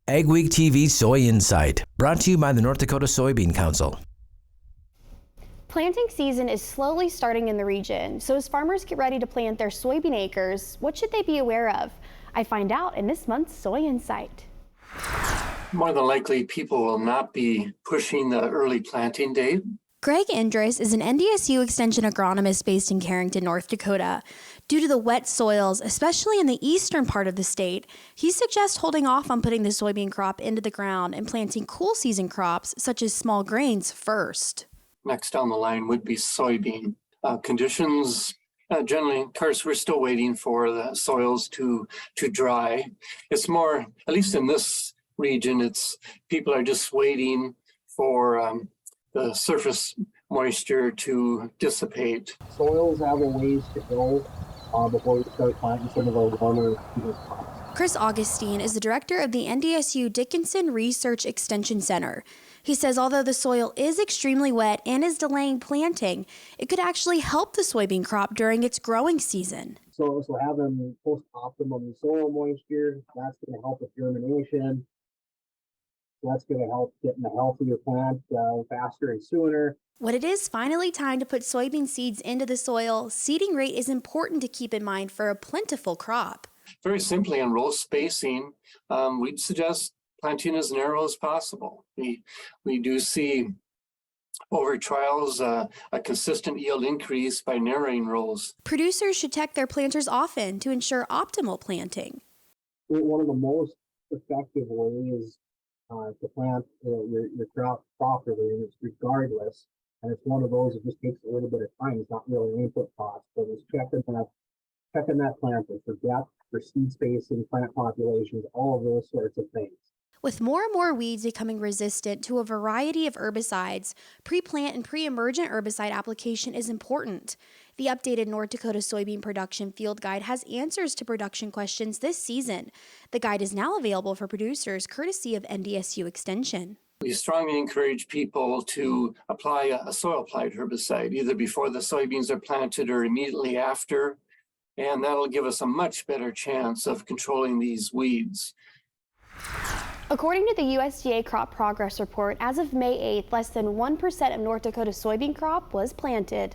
AgweekTV Soy Insight, brought to you by the North Dakota Soybean Council. Planting season is slowly starting in the region, so as farmers get ready to plant their soybean acres, what should they be aware of? I find out in this month's Soy Insight. More than likely, people will not be pushing the early planting date. Greg Indris is an NDSU Extension agronomist based in Carrington, North Dakota. Due to the wet soils, especially in the eastern part of the state, he suggests holding off on putting the soybean crop into the ground and planting cool season crops such as small grains first. Next down the line would be soybean. Conditions generally, of course, we're still waiting for the soils to dry. It's more, at least in this region, it's people are just waiting for the surface moisture to dissipate. Soils have a ways to go before we start planting some of our warmer crops. Chris Augustine is the director of the NDSU Dickinson Research Extension Center. He says although the soil is extremely wet and is delaying planting, it could actually help the soybean crop during its growing season. So having post-optimum soil moisture, that's going to help with germination. That's going to help getting a healthier plant faster and sooner. When it is finally time to put soybean seeds into the soil, seeding rate is important to keep in mind for a plentiful crop. Very simply, on row spacing, we'd suggest planting as narrow as possible. We do see over trials a consistent yield increase by narrowing rows. Producers should check their planters often to ensure optimal planting. One of the most effective ways to plant your crop properly, and it's regardless, and it's one of those that just takes a little bit of time. It's not really an input cost, but it's checking that planter for depth, for seed spacing, plant populations, all of those sorts of things. With more and more weeds becoming resistant to a variety of herbicides, pre-plant and pre-emergent herbicide application is important. The updated North Dakota Soybean Production Field Guide has answers to production questions this season. The guide is now available for producers courtesy of NDSU Extension. We strongly encourage people to apply a soil-applied herbicide, either before the soybeans are planted or immediately after, and that'll give us a much better chance of controlling these weeds. According to the USDA Crop Progress Report, as of May 8th, less than 1% of North Dakota's soybean crop was planted.